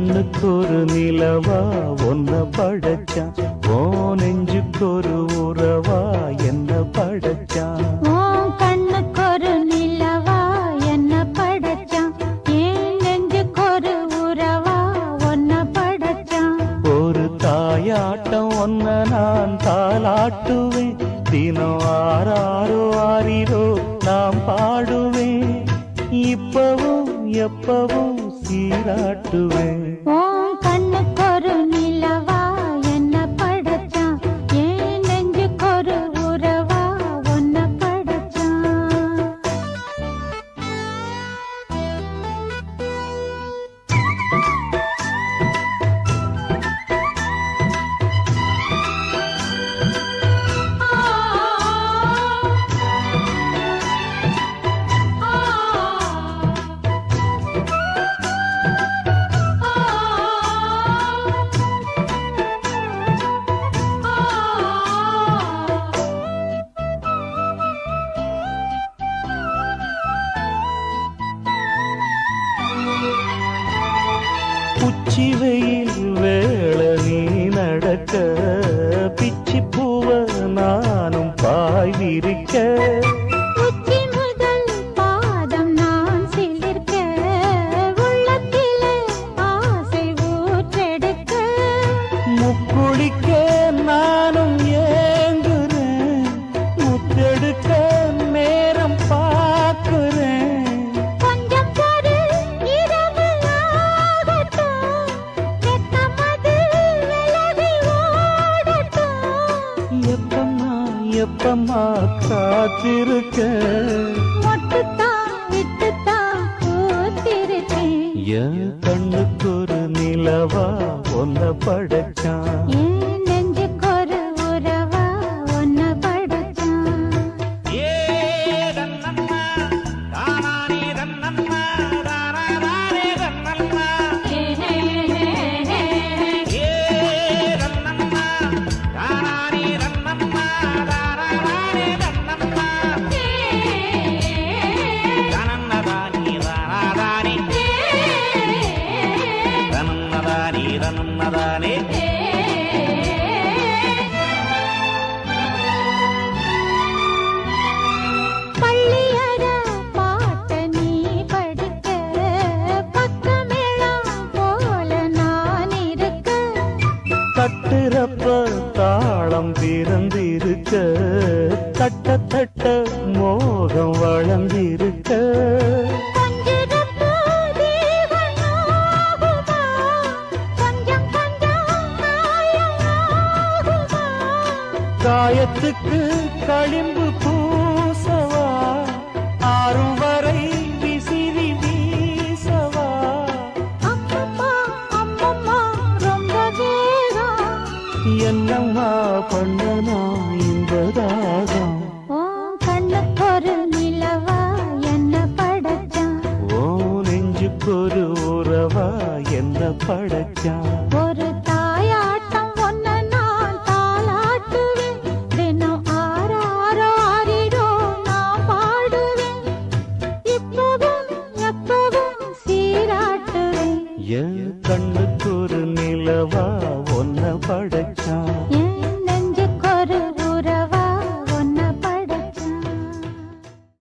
கண்ணுக்கு ஒரு நிலவா ஒன்ன படைச்சான், ஓ நெஞ்சுக்கு ஒரு உறவா என்ன படைச்சான். கண்ணுக்கு ஒரு நிலவா என்ன படைச்சான், ஏன் நெஞ்சுக்கு ஒரு உறவா ஒன்ன படைச்சான். ஒரு தாயாட்டம் ஒன்ன நான் தாலாட்டுவேன், தினம் ஆராரோ ஆரிரோ நாம் பாடுவேன், இப்பவும் எப்பவும் சீராட்டுவேன். கண்ணுக்கு ஒரு நிலவா என்ன படைச்சான், ஏன் நெஞ்சுக்கு ஒரு உறவா ஒன்ன படைச்சான். உச்சி வெயில் வேள நீ நடக்க, பிச்சி பூவ நானும் பாய் விரிக்க, உச்சி முதல் பாதம் நான் சிலிர்க்க, உள்ளத்திலே ஆசை ஊற்றெடுக்க, முக்குளிக்க நானும் ஏங்குறேன், முத்தெடுக்க நேரம் பார்க்கிறேன். கொஞ்சம் பொறு இரவு ஆகட்டும், வெட்கமது விலகி ஓடட்டும். எப்பம்மா காத்திருக்க, மொட்டுத்தான் விட்டுத்தான் பூத்திருக்கேன். என் கண்ணுக்கு ஒரு நிலவா ஒன்ன படைச்சான், ஏன் நெஞ்சுக்கு ஒரு உறவா ஒன்ன படைச்சான். பள்ளியற பாட்ட நீ படிக்க, பக்கமேளம் போல நான் இருக்க, தட்டுறப்ப தாளம் பிறந்திருக்க, தட்ட தட்ட மோகம் வளர்ந்திருக்க, கொஞ்சிருப்பு தேவன் ஆகுமா, கொஞ்சம் கொஞ்சம் காயமாகுமா. காயத்துக்கு களிம்பு பூசவா, ஆறும் வரை விசிறி வீசவா. அம்மம்மா அம்மம்மா ரொம்ப வேகம், என்னம்மா பண்ணனா இந்த தாகம். கண்ணுக்கு ஒரு நிலவா என்ன படைச்சான், ஓ நெஞ்சுக்கு ஒரு உறவா என்ன படைச்சான். ஒரு தாயாட்டம் ஒன்ன நான் தாலாட்டுவேன், தினம் ஆராரோ ஆரிரோ நான் பாடுவேன், இப்பவும் எப்பவும் சீராட்டுவேன். என் கண்ணுக்கு ஒரு நிலவா ஒன்ன படைச்சான்.